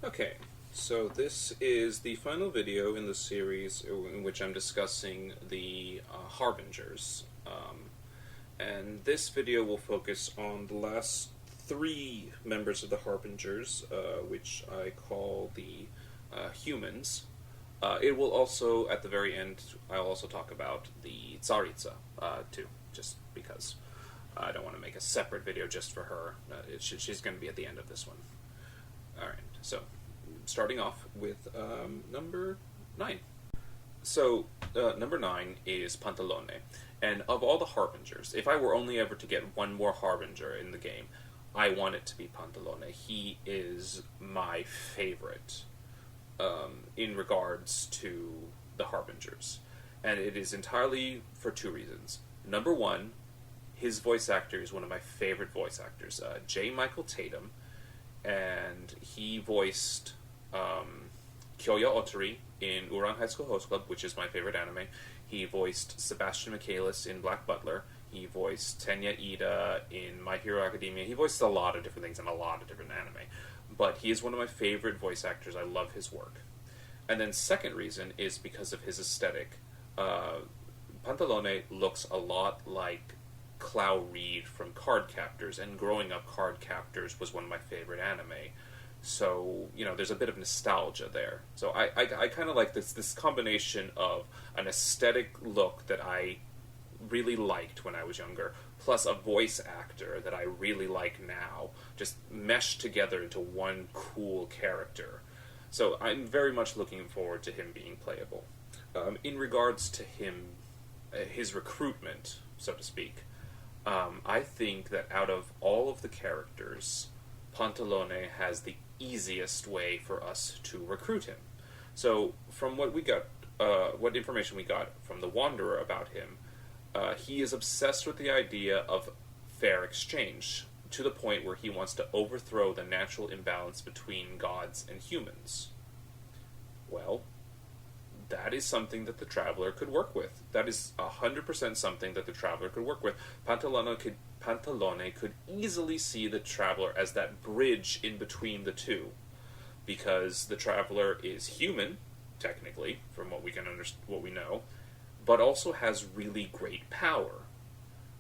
Okay, so this is the final video in the series in which I'm discussing the Harbingers. And this video will focus on the last three members of the Harbingers, which I call the humans. It will also, at the very end, I'll also talk about the Tsaritsa, too, just because I don't want to make a separate video just for her. She's going to be at the end of this one. Alright, so starting off with number 9. So, number 9 is Pantalone. And of all the Harbingers, if I were only ever to get one more Harbinger in the game, I want it to be Pantalone. He is my favorite in regards to the Harbingers. And it is entirely for two reasons. Number one, his voice actor is one of my favorite voice actors, J. Michael Tatum. And he voiced Kyoya Otori in Ouran High School Host Club, which is my favorite anime. He voiced Sebastian Michaelis in Black Butler. He voiced Tenya Ida in My Hero Academia. He voiced a lot of different things in a lot of different anime. But he is one of my favorite voice actors. I love his work. And then second reason is because of his aesthetic. Pantalone looks a lot like Clow Reed from Card Captors, and growing up, Card Captors was one of my favorite anime. So, there's a bit of nostalgia there. So I kind of like this combination of an aesthetic look that I really liked when I was younger, plus a voice actor that I really like now, just meshed together into one cool character. So I'm very much looking forward to him being playable. In regards to him, his recruitment, so to speak, I think that out of all of the characters, Pantalone has the easiest way for us to recruit him. So, from what we got, what information we got from the Wanderer about him, he is obsessed with the idea of fair exchange, to the point where he wants to overthrow the natural imbalance between gods and humans. Well, that is something that the Traveler could work with. That is 100% something that the Traveler could work with. Pantalone could easily see the Traveler as that bridge in between the two, because the Traveler is human, technically, from what we can what we know, but also has really great power.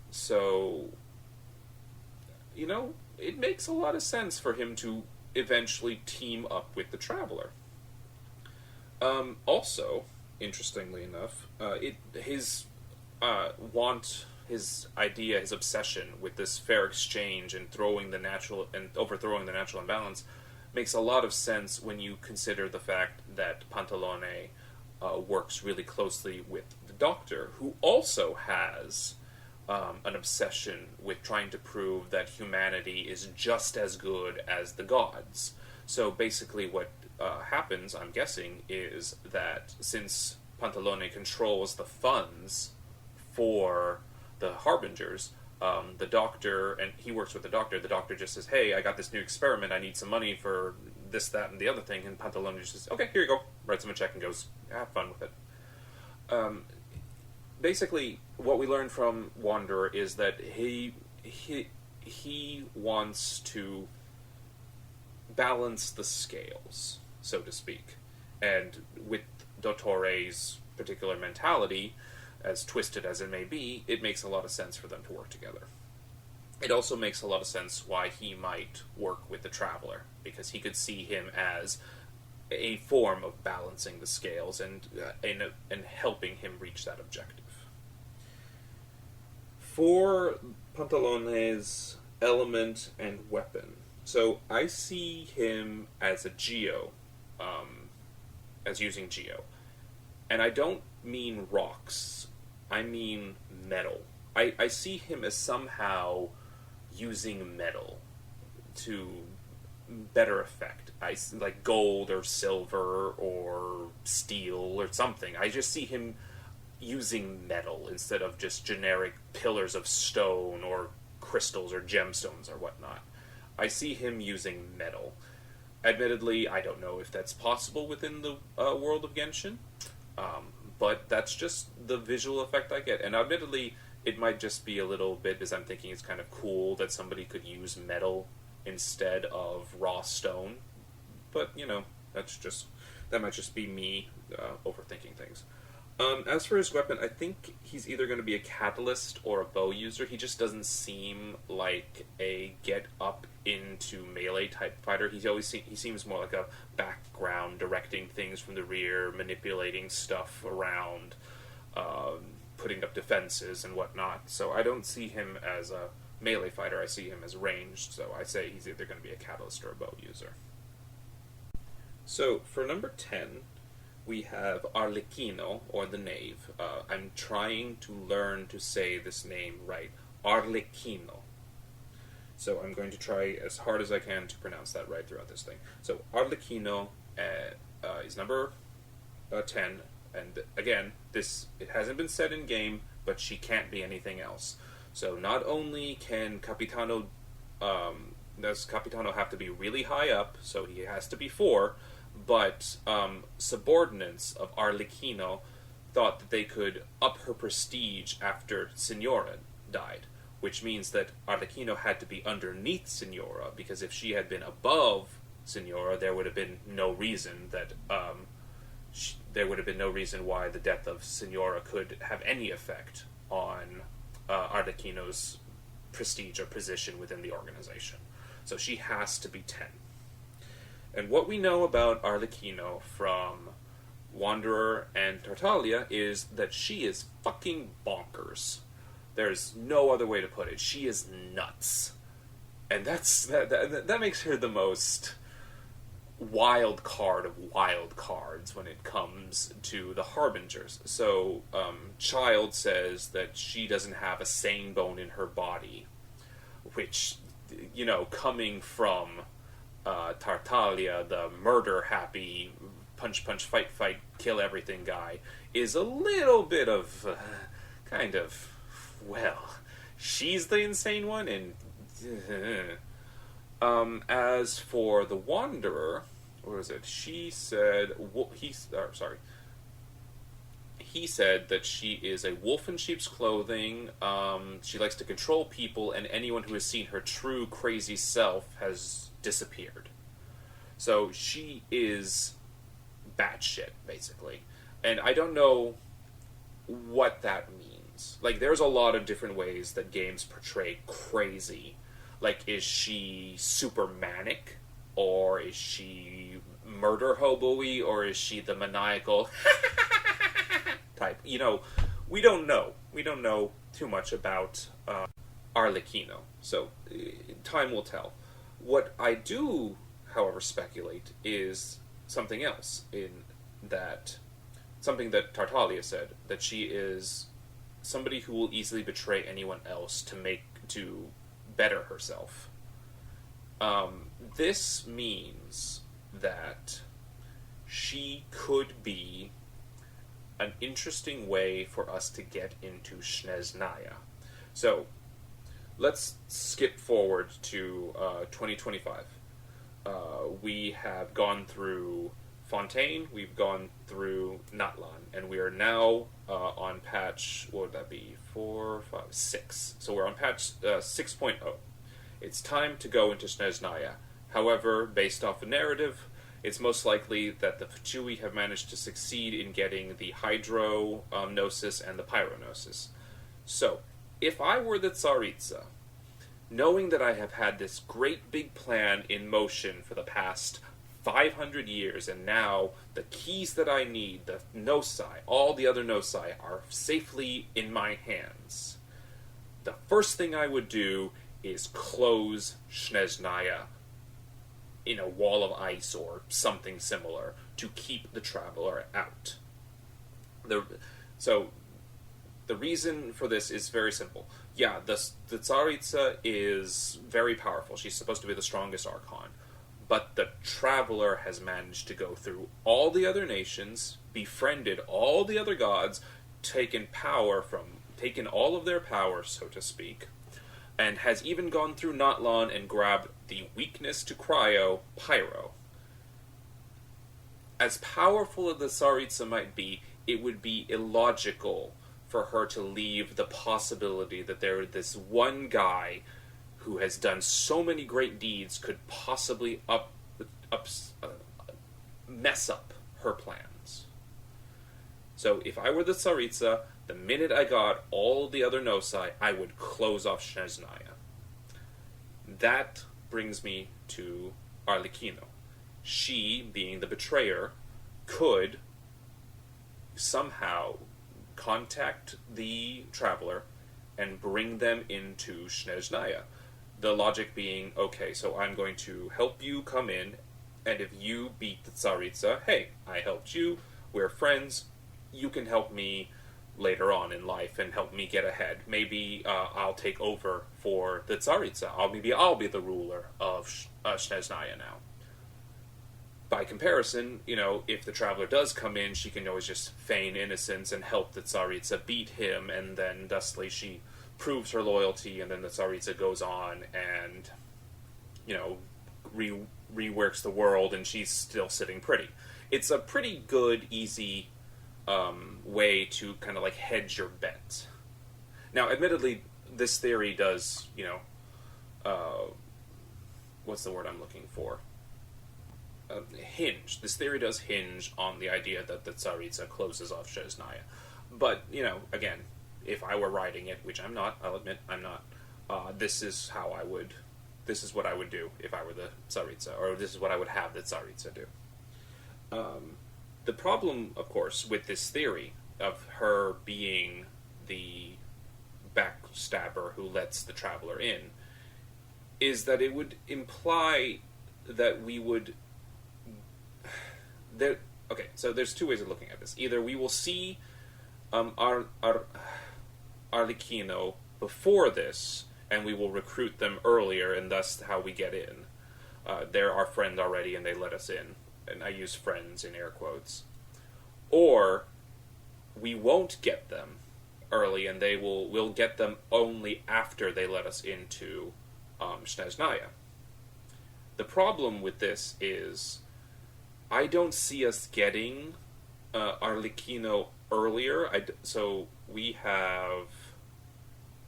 So, it makes a lot of sense for him to eventually team up with the Traveler. Also, interestingly enough, his idea, his obsession with this fair exchange and overthrowing the natural imbalance makes a lot of sense when you consider the fact that Pantalone works really closely with the Doctor, who also has an obsession with trying to prove that humanity is just as good as the gods. So basically what happens, I'm guessing, is that since Pantalone controls the funds for the Harbingers, the Doctor, and he works with the Doctor just says, hey, I got this new experiment, I need some money for this, that, and the other thing, and Pantalone just says, okay, here you go, writes him a check and goes, have fun with it. Basically, what we learn from Wanderer is that he wants to balance the scales, so to speak. And with Dottore's particular mentality, as twisted as it may be, it makes a lot of sense for them to work together. It also makes a lot of sense why he might work with the Traveler, because he could see him as a form of balancing the scales and helping him reach that objective. For Pantalone's element and weapon, so I see him as a Geo, as using Geo. And I don't mean rocks, I mean metal. I see him as somehow using metal to better effect. Like gold or silver or steel or something. I just see him using metal instead of just generic pillars of stone or crystals or gemstones or whatnot. I see him using metal. Admittedly, I don't know if that's possible within the world of Genshin, but that's just the visual effect I get. And admittedly, it might just be a little bit, as I'm thinking it's kind of cool that somebody could use metal instead of raw stone. but, that might just be me overthinking things. As for his weapon, I think he's either going to be a catalyst or a bow user. He just doesn't seem like a get up into melee type fighter. He seems more like a background, directing things from the rear, manipulating stuff around, putting up defenses and whatnot. So I don't see him as a melee fighter. I see him as ranged. So I say he's either going to be a catalyst or a bow user. So for number 10. We have Arlecchino, or the Knave. I'm trying to learn to say this name right. Arlecchino. So I'm going to try as hard as I can to pronounce that right throughout this thing. So Arlecchino is number 10. And again, it hasn't been said in game, but she can't be anything else. So not only can Capitano... does Capitano have to be really high up, so he has to be 4... But subordinates of Arlecchino thought that they could up her prestige after Signora died, which means that Arlecchino had to be underneath Signora, because if she had been above Signora, there would have been no reason why the death of Signora could have any effect on Arlecchino's prestige or position within the organization. So she has to be 10. And what we know about Arlecchino from Wanderer and Tartaglia is that she is fucking bonkers. There's no other way to put it. She is nuts. And that makes her the most wild card of wild cards when it comes to the Harbingers. So, Child says that she doesn't have a sane bone in her body, which, coming from... Tartaglia, the murder-happy, punch, fight, kill everything guy, is a little bit of, she's the insane one, and... as for the Wanderer, what was it? He said that she is a wolf in sheep's clothing, she likes to control people, and anyone who has seen her true crazy self has disappeared. So she is batshit, basically. And I don't know what that means. Like, there's a lot of different ways that games portray crazy. Like, is she super manic? Or is she murder hobo-y? Or is she the maniacal type? We don't know. We don't know too much about Arlecchino. So, time will tell. What I do, however, speculate is something else, something that Tartaglia said, that she is somebody who will easily betray anyone else to better herself. This means that she could be an interesting way for us to get into Snezhnaya. So, let's skip forward to 2025. We have gone through Fontaine, we've gone through Natlan, and we are now on patch, what would that be, 4, 5, 6. So we're on patch 6.0. It's time to go into Snezhnaya. However, based off the narrative, it's most likely that the Fatui have managed to succeed in getting the Hydro-Gnosis and the Pyro-Gnosis. So, if I were the Tsaritsa, knowing that I have had this great big plan in motion for the past 500 years, and now the keys that I need, the Gnosi, all the other Gnosi, are safely in my hands, the first thing I would do is close Snezhnaya in a wall of ice or something similar to keep the traveler out. So, the reason for this is very simple. Yeah, the Tsaritsa is very powerful. She's supposed to be the strongest Archon. But the Traveler has managed to go through all the other nations, befriended all the other gods, taken all of their power, so to speak, and has even gone through Natlan and grabbed the weakness to Cryo, Pyro. As powerful as the Tsaritsa might be, it would be illogical for her to leave the possibility that this one guy who has done so many great deeds could possibly mess up her plans. So if I were the Tsaritsa, the minute I got all the other Nosai, I would close off Snezhnaya. That brings me to Arlecchino. She, being the betrayer, could somehow contact the traveler and bring them into Snezhnaya. The logic being, okay, so I'm going to help you come in, and if you beat the Tsaritsa, hey, I helped you, we're friends, you can help me later on in life and help me get ahead. Maybe I'll take over for the Tsaritsa. Maybe I'll be the ruler of Snezhnaya now. By comparison, if the traveler does come in, she can always just feign innocence and help the Tsaritsa beat him, and then thusly she proves her loyalty, and then the Tsaritsa goes on and, reworks the world, and she's still sitting pretty. It's a pretty good, easy way to kind of like hedge your bet. Now, admittedly, this theory does, what's the word I'm looking for? Hinge. This theory does hinge on the idea that the Tsaritsa closes off Snezhnaya. But, again, if I were writing it, which I'm not, I'll admit I'm not, this is what I would do if I were the Tsaritsa, or this is what I would have the Tsaritsa do. The problem, of course, with this theory of her being the backstabber who lets the traveler in, is that it would imply that we would... Okay, so there's two ways of looking at this. Either we will see Arlecchino before this, and we will recruit them earlier, and thus how we get in. They're our friend already, and they let us in. And I use friends in air quotes. Or we won't get them early, and we'll get them only after they let us into Snezhnaya. The problem with this is I don't see us getting Arlecchino earlier. So we have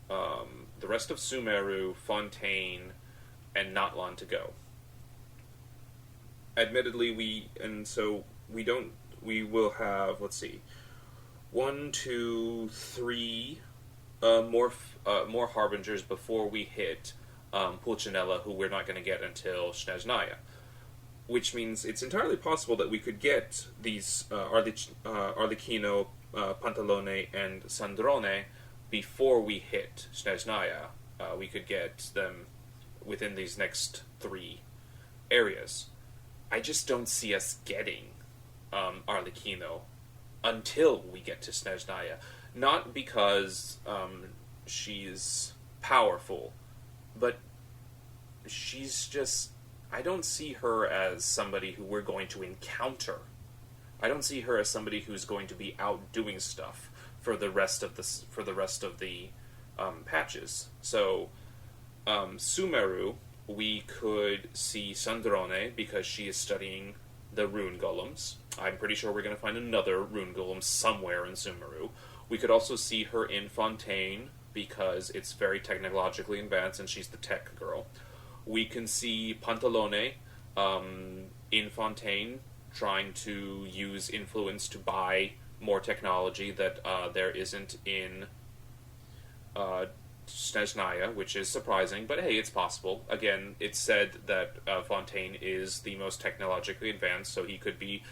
the rest of Sumeru, Fontaine, and Natlan to go. Admittedly, we will have, let's see, 1, 2, 3 more Harbingers before we hit Pulcinella, who we're not going to get until Snezhnaya. Which means it's entirely possible that we could get these Arlecchino, Pantalone, and Sandrone before we hit Snezhnaya. We could get them within these next 3 areas. I just don't see us getting Arlecchino until we get to Snezhnaya. Not because she's powerful, but she's just... I don't see her as somebody who we're going to encounter. I don't see her as somebody who's going to be out doing stuff for the rest of the patches. So, Sumeru, we could see Sandrone because she is studying the rune golems. I'm pretty sure we're going to find another rune golem somewhere in Sumeru. We could also see her in Fontaine because it's very technologically advanced and she's the tech girl. We can see Pantalone in Fontaine trying to use influence to buy more technology that there isn't in Snezhnaya, which is surprising, but hey, it's possible. Again, it's said that Fontaine is the most technologically advanced, so he could be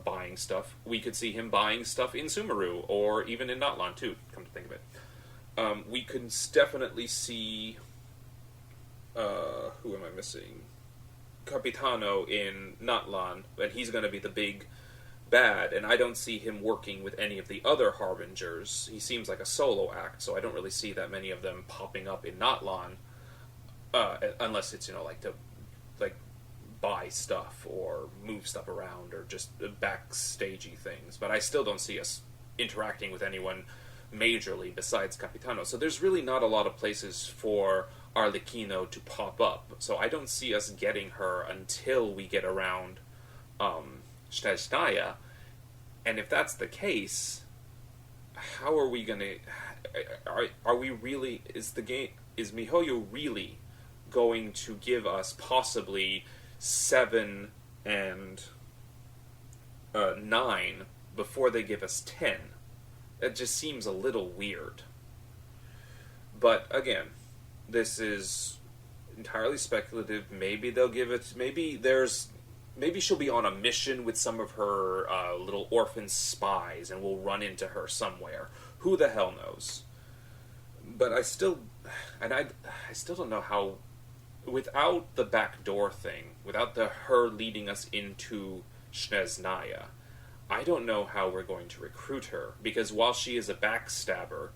buying stuff. We could see him buying stuff in Sumeru, or even in Natlan, too, come to think of it. We could definitely see... who am I missing? Capitano in Natlan, and he's going to be the big bad, and I don't see him working with any of the other Harbingers. He seems like a solo act, so I don't really see that many of them popping up in Natlan, unless it's, to buy stuff or move stuff around or just backstagey things. But I still don't see us interacting with anyone majorly besides Capitano. So there's really not a lot of places for Arlecchino to pop up. So I don't see us getting her until we get around Snezhnaya. And if that's the case, how are we gonna... Are we really... Is MiHoYo really going to give us possibly 7 and 9 before they give us 10. It just seems a little weird. But again, this is entirely speculative. Maybe they'll give it. Maybe she'll be on a mission with some of her little orphan spies, and we'll run into her somewhere. Who the hell knows? But I still don't know how. Without the backdoor thing, without her leading us into Snezhnaya, I don't know how we're going to recruit her, because while she is a backstabber,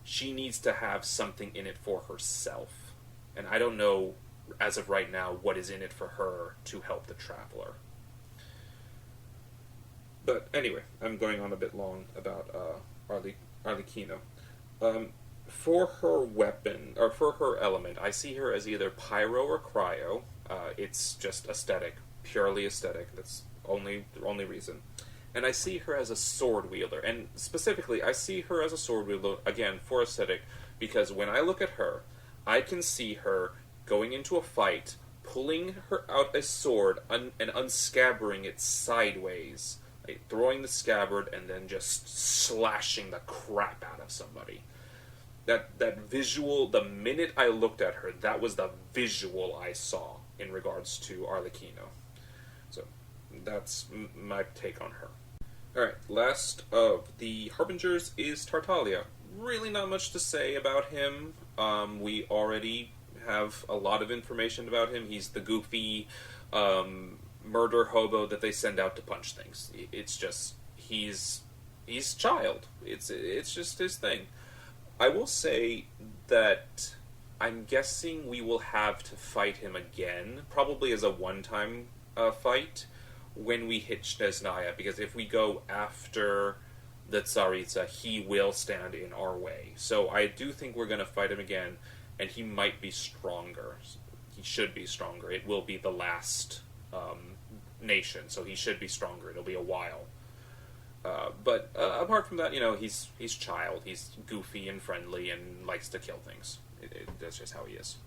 she needs to have something in it for herself. And I don't know, as of right now, what is in it for her to help the Traveler. But anyway, I'm going on a bit long about Arlecchino. For her weapon, or for her element, I see her as either pyro or cryo. It's just aesthetic, purely aesthetic. That's the only reason. And I see her as a sword wielder. And specifically, I see her as a sword wielder, again, for aesthetic, because when I look at her, I can see her going into a fight, pulling her out a sword, and unscabbering it sideways, like, throwing the scabbard, and then just slashing the crap out of somebody. That visual, the minute I looked at her, that was the visual I saw in regards to Arlecchino. So, that's my take on her. Alright, last of the Harbingers is Tartaglia. Really not much to say about him. We already have a lot of information about him. He's the goofy murder hobo that they send out to punch things. It's just, he's child. It's just his thing. I will say that I'm guessing we will have to fight him again, probably as a one-time fight, when we hit Snezhnaya, because if we go after the Tsaritsa, he will stand in our way. So I do think we're going to fight him again, and he might be stronger. He should be stronger. It will be the last nation, so he should be stronger. It'll be a while. But apart from that, he's child. He's goofy and friendly and likes to kill things. That's just how he is.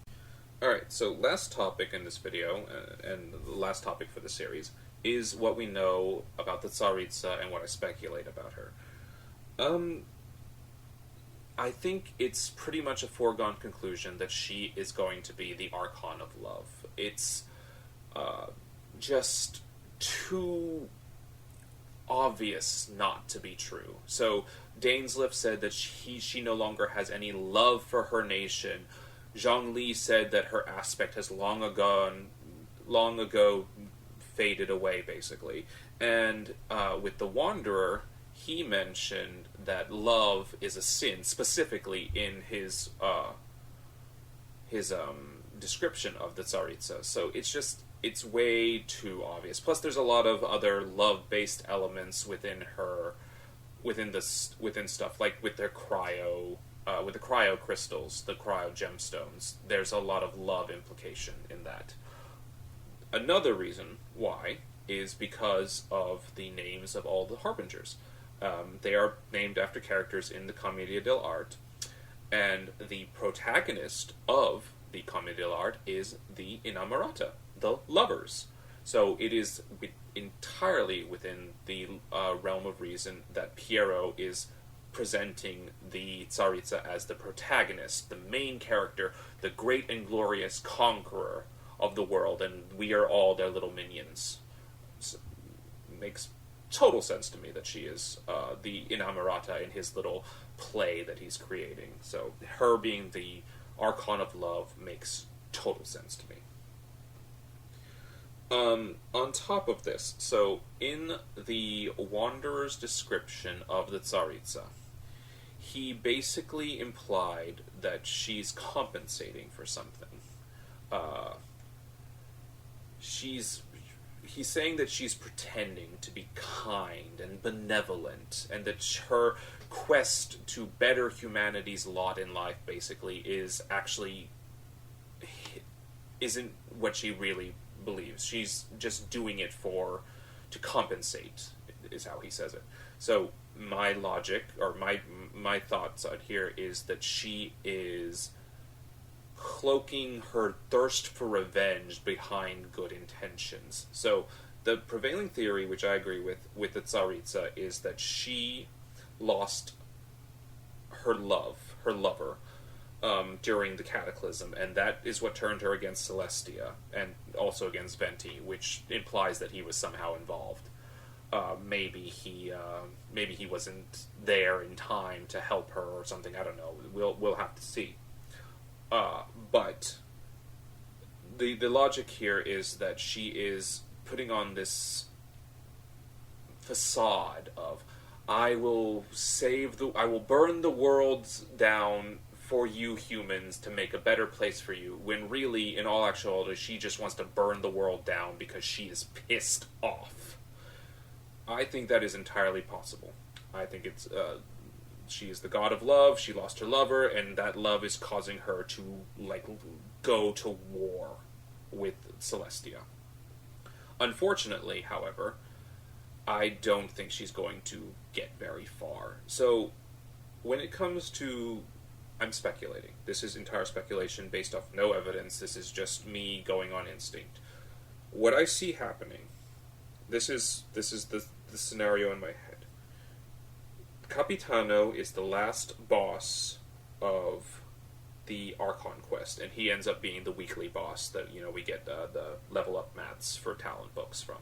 Alright, so last topic in this video, and the last topic for the series, is what we know about the Tsaritsa and what I speculate about her. I think it's pretty much a foregone conclusion that she is going to be the Archon of Love. It's just too obvious not to be true. So Dainsleif said that she no longer has any love for her nation. Zhongli said that her aspect has long ago faded away, basically. And with the Wanderer, he mentioned that love is a sin, specifically in his description of the Tsaritsa. So it's way too obvious. Plus, there's a lot of other love-based elements within stuff, like with their with the cryo crystals, the cryo gemstones. There's a lot of love implication in that. Another reason why is because of the names of all the Harbingers. They are named after characters in the Commedia dell'arte, and the protagonist of the Commedia dell'arte is the Innamorata, the lovers. So it is entirely within the realm of reason that Piero is presenting the Tsaritsa as the protagonist, the main character, the great and glorious conqueror of the world, and we are all their little minions. So it makes total sense to me that she is the Innamorata in his little play that he's creating. So her being the Archon of Love makes total sense to me. On top of this, so in the Wanderer's description of the Tsaritsa, he basically implied that she's compensating for something. He's saying that she's pretending to be kind and benevolent, and that her quest to better humanity's lot in life, basically, isn't what she really believes. She's just doing it to compensate, is how he says it. So my logic, or my thoughts out here, is that she is cloaking her thirst for revenge behind good intentions. So the prevailing theory, which I agree with the Tsaritsa, is that she lost her lover, during the Cataclysm, and that is what turned her against Celestia, and also against Venti, which implies that he was somehow involved. Maybe he wasn't there in time to help her or something. I don't know. We'll have to see. But the logic here is that she is putting on this facade of I will burn the world down for you humans to make a better place for you, when really, in all actuality, she just wants to burn the world down because she is pissed off. I think that is entirely possible. I think it's she is the god of love, she lost her lover, and that love is causing her to, like, go to war with Celestia. Unfortunately, however, I don't think she's going to get very far. So, when it comes to... I'm speculating. This is entire speculation based off no evidence. This is just me going on instinct. What I see happening... This is the scenario in my head. Capitano is the last boss of the Archon quest, and he ends up being the weekly boss that, we get the level up mats for talent books from.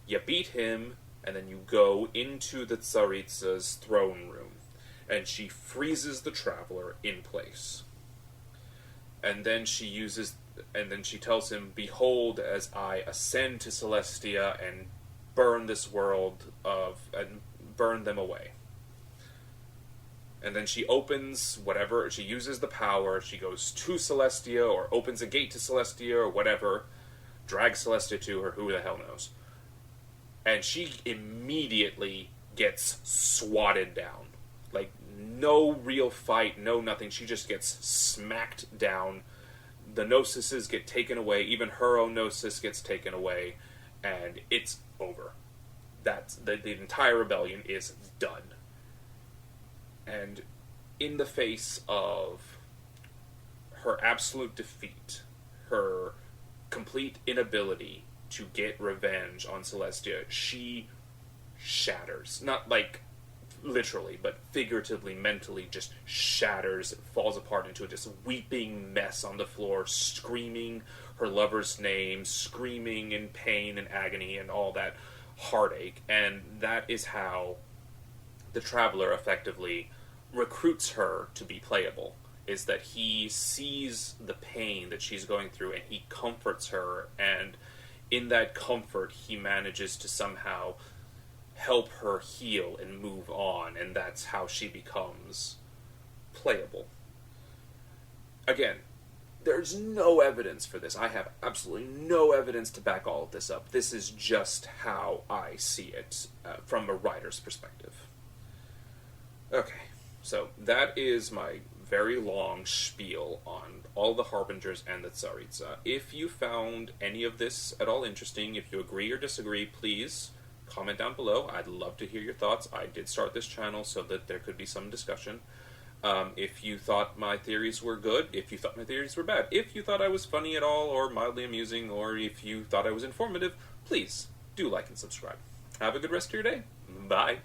You beat him, and then you go into the Tsaritsa's throne room, and she freezes the Traveler in place. And then she tells him, "Behold, as I ascend to Celestia and burn this world and burn them away." And then she she uses the power, she goes to Celestia, or opens a gate to Celestia, or whatever, drags Celestia to her, who the hell knows. And she immediately gets swatted down. Like, no real fight, no nothing, she just gets smacked down. The Gnosis get taken away, even her own Gnosis gets taken away, and it's over. The entire rebellion is done. And in the face of her absolute defeat, her complete inability to get revenge on Celestia, she shatters. Not like literally, but figuratively, mentally, just shatters, falls apart into just a weeping mess on the floor, screaming her lover's name, screaming in pain and agony and all that heartache. And that is how the Traveler effectively recruits her to be playable, is that he sees the pain that she's going through and he comforts her, and in that comfort he manages to somehow help her heal and move on, and that's how she becomes playable. Again, there's no evidence for this. I have absolutely no evidence to back all of this up. This is just how I see it from a writer's perspective. Okay, so that is my very long spiel on all the Harbingers and the Tsaritsa. If you found any of this at all interesting, if you agree or disagree, please comment down below. I'd love to hear your thoughts. I did start this channel so that there could be some discussion. If you thought my theories were good, if you thought my theories were bad, if you thought I was funny at all, or mildly amusing, or if you thought I was informative, please do like and subscribe. Have a good rest of your day. Bye.